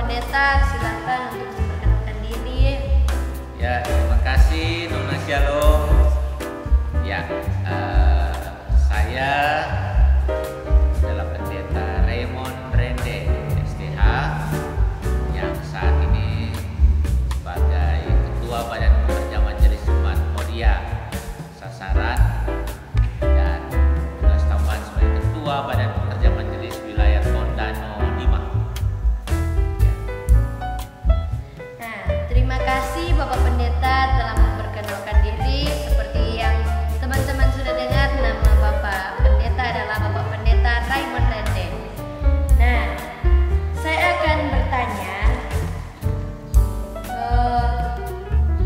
Pendeta, silakan untuk memperkenalkan diri. Ya, terima kasih Nona Shalom. Ya, saya adalah Pendeta Raymond Rende STH yang saat ini sebagai Ketua Badan Pekerja Majelis Jemaat Modia Sasaran dan tugas tambahan sebagai Ketua Badan Pekerja Majelis Wilayah Tondano 5. Nah, terima kasih Bapak Pendeta telah memperkenalkan diri. Seperti yang teman-teman sudah dengar, nama Bapak Pendeta adalah Bapak Pendeta Raymond Rende. Nah, saya akan bertanya,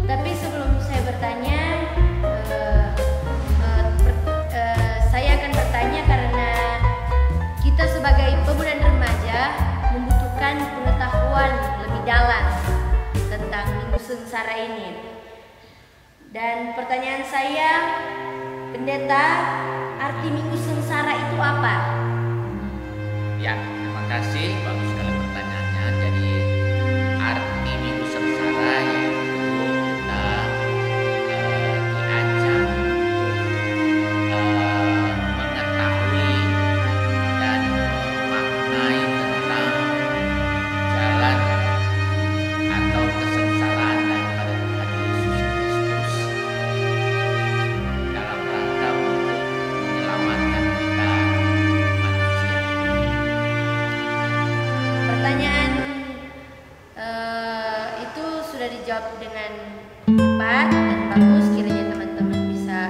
tapi sebelum saya bertanya, saya akan bertanya karena kita sebagai pemuda dan remaja membutuhkan pengetahuan lebih dalam tentang Minggu Sengsara ini. Dan pertanyaan saya, Pendeta, arti Minggu Sengsara itu apa? Ya, terima kasih. Bagus sekali pertanyaannya. Jadi arti Minggu Sengsara yaitu kita diajak mengetahui dan memaknai tentang jalan atau kesengsaraan daripada Tuhan Yesus Kristus dalam rangka untuk menyelamatkan kita manusia. Pertanyaan itu sudah dijawab dengan tepat dan bagus. Kiranya teman-teman bisa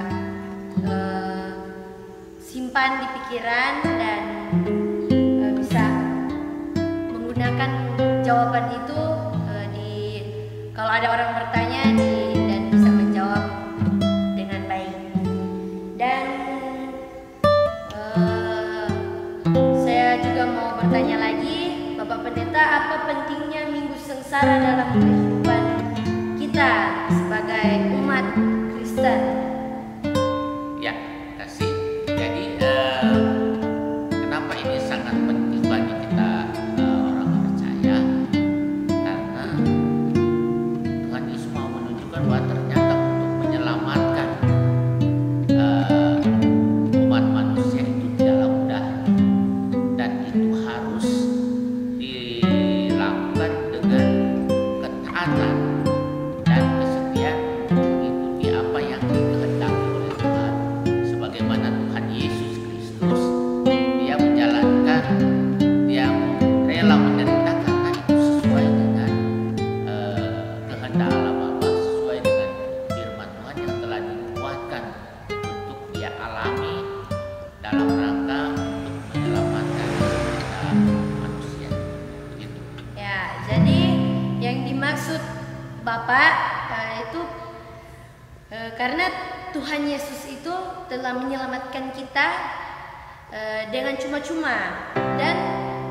simpan di pikiran dan bisa menggunakan jawaban itu kalau ada orang bertanya dan bisa menjawab dengan baik. Dan saya juga mau bertanya lagi, Bapak Pendeta, apa pentingnya Minggu Sengsara dalam kehidupan kita sebagai umat Kristen? Ya, kasih. Jadi kenapa ini sangat penting bagi kita orang percaya? Karena Tuhan Yesus mau menunjukkan bahwa ternyata untuk menyelamatkan umat manusia itu tidaklah mudah, dan itu harus dilakukan dengan ketaatan dan kesetiaan untuk mengikuti apa yang dikehendaki oleh Tuhan. Sebagaimana Tuhan Yesus Kristus, Dia menjalankan, Dia rela menderita karena itu sesuai dengan kehendak Allah Bapa, sesuai dengan firman Tuhan yang telah dinubuatkan untuk Dia alami dalam rangka untuk menyelamatkan kita manusia. Begitu. Ya, jadi yang dimaksud Bapak itu karena Tuhan Yesus itu telah menyelamatkan kita dengan cuma-cuma, dan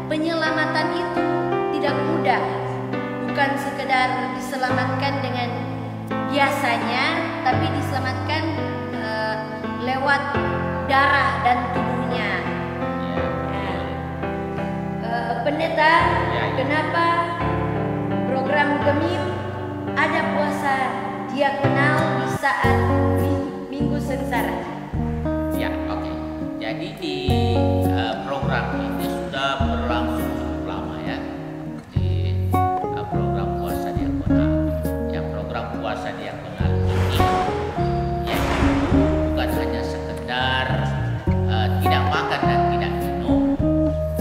penyelamatan itu tidak mudah. Bukan sekedar diselamatkan dengan biasanya, tapi diselamatkan lewat darah dan tubuhnya. Pendeta, kenapa program GEMIM ada puasa diakonal di saat Minggu Sengsara? Ya, oke. Jadi di program ini sudah berlangsung cukup lama ya. Di program puasa diakonal. Ya, program puasa diakonal ini yaitu bukan hanya sekedar tidak makan dan tidak minum,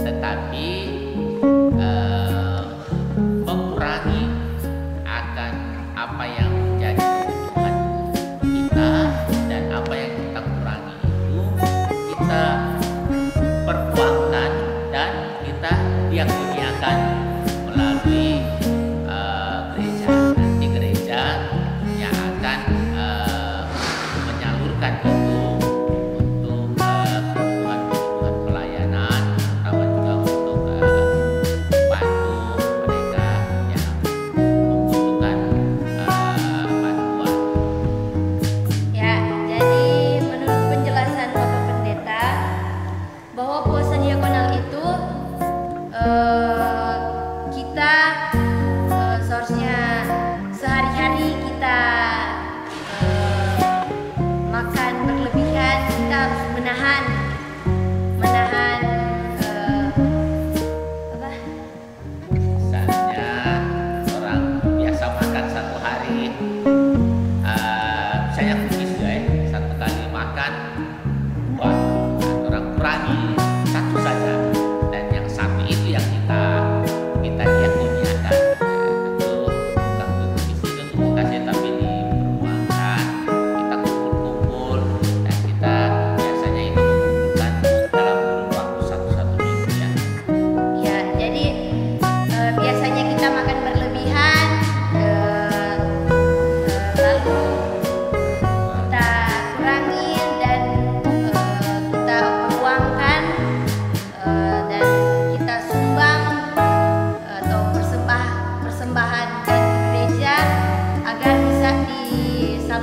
tetapi mengurangi akan apa yang menjadi kebutuhan kita, dan apa yang kita kurangi itu kita perkuatkan dan kita diakoniakan melalui gereja. Nanti gereja yang akan menyalurkan itu untuk kebutuhan pelayanan, terutama juga untuk bantu mereka yang membutuhkan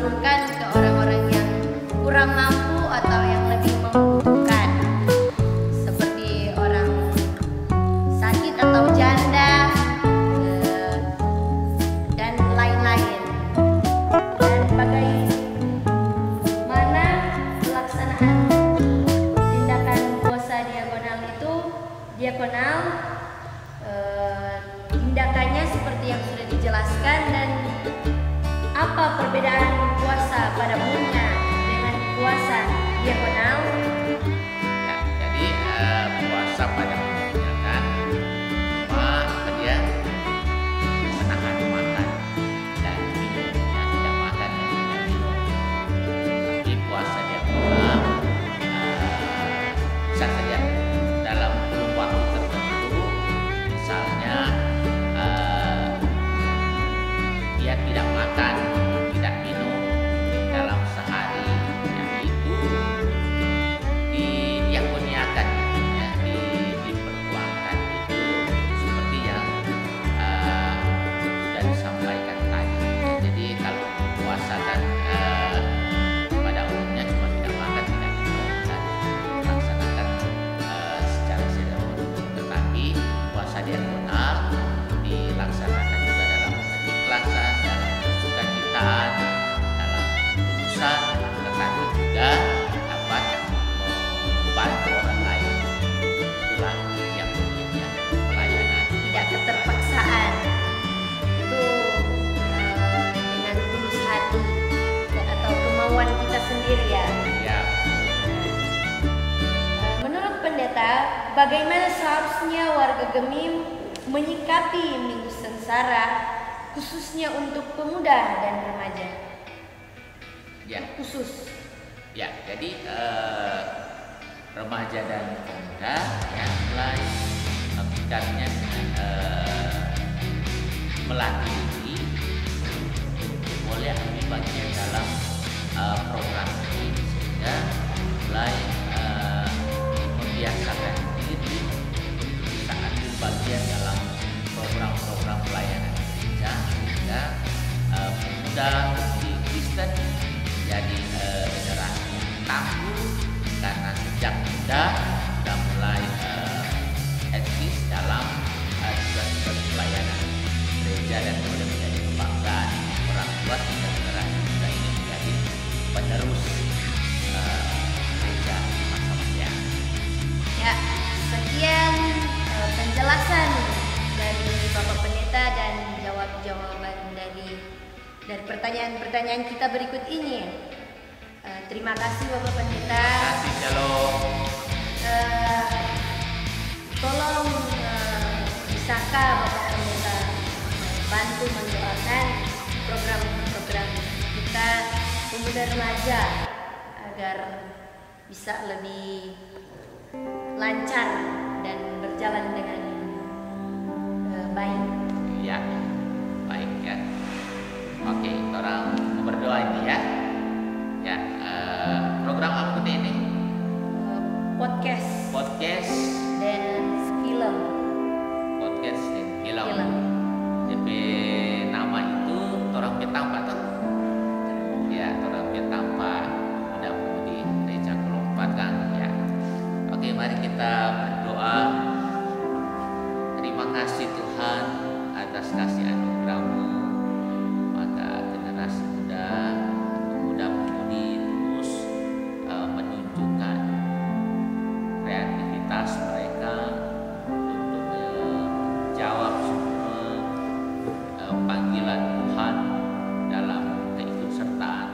disalurkan ke orang-orang yang kurang mampu atau yang lebih membutuhkan, seperti orang sakit atau janda, dan lain-lain. Dan bagaimana pelaksanaan tindakan puasa diakonal itu? Diakonal tindakannya seperti yang sudah dijelaskan, dan apa perbedaan puasa pada umumnya dengan puasa diakonal? Ya, jadi puasa pada umumnya kan cuma dia menahan makan dan minum, ya, tidak makan dan tidak minum. Tapi puasa diakonal bisa saja dalam kurun waktu tertentu, misalnya dia tidak makan, tidak minum dalam sehari, yang itu didiakoniakan, ya, dipertuangkan itu seperti yang sudah disampaikan tadi. Ya, jadi kalau puasa kan pada umumnya cuma tidak makan, tidak minum dan dilaksanakan secara seremoni. Tetapi puasa diakonal dilaksanakan juga dalam keikhlasan, dalam kesukacitaan, dalam kekudusan, tetapi juga dapat membantu orang lain. Itulah yang pentingnya pelayanan. Tidak keterpaksaan, itu dengan tulus hati atau kemauan kita sendiri, ya. Ya, Menurut pendeta, bagaimana seharusnya warga Gemim menyikapi Minggu Sengsara, khususnya untuk pemuda dan remaja? ya, Khusus. ya. Jadi remaja dan pemuda ya mulai melakukannya dengan melatih diri untuk boleh ambil bagian dalam program ini, sehingga mulai membiasakan diri untuk bisa ambil bagian dalam program-program pelayanan gereja, sehingga pemuda di Kristen jadi generasi tangguh karena sejak muda sudah mulai eksis dalam tugas-tugas pelayanan gereja dan boleh menjadi kebanggaan orang tua, sehingga generasi muda ini menjadi penerus gereja di masa muda. Ya, sekian penjelasan dari Bapak Pendeta dan jawaban dari pertanyaan-pertanyaan kita berikut ini. Terima kasih Bapak Pendeta. Terima kasih, Shalom. Tolong bisakah Bapak Pendeta bantu mendoakan program-program kita pemuda remaja agar bisa lebih lancar dan berjalan dengan baik. Ya, baik ya. Oke, orang berdoa ini ya. Ya, program apa ini? Podcast Podcast dan film. dan film. Film. Jadi nama itu orang petang Pak toh? Ya, orang petang Pak udah di gereja Kelompat kan ya. Oke, mari kita berdoa. Terima kasih Tuhan atas kasih anugerah-Mu. Maka generasi muda, pemuda-pemudi terus menunjukkan kreativitas mereka untuk menjawab semua panggilan Tuhan dalam keikutsertaan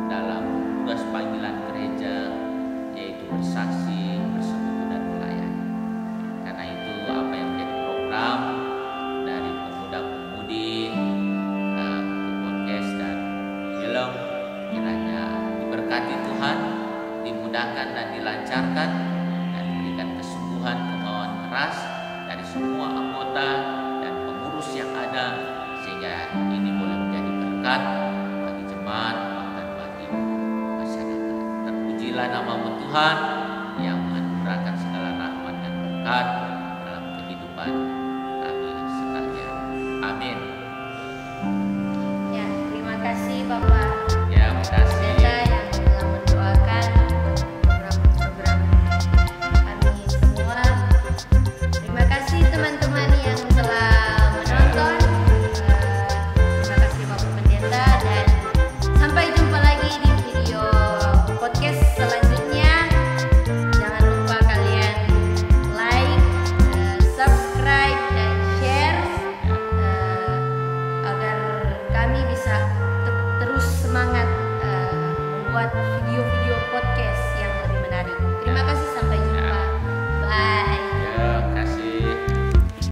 dalam tugas panggilan gereja, yaitu bersaksi, bersekutu dan melayani. Karena itu apa yang menjadi program dari pemuda-pemudi podcast dan film kiranya diberkati Tuhan, dimudahkan dan dilancarkan, dan diberikan kesungguhan, kemauan keras dari semua anggota dan pengurus yang ada, sehingga ini boleh menjadi berkat bagi jemaat dan bagi masyarakat. Terpujilah nama-Mu Tuhan yang menganugerahkan segala rahmat dan berkat dalam kehidupan kami sekalian. Amin. Ya, terima kasih Bapak. Ya, bisa terus semangat membuat video-video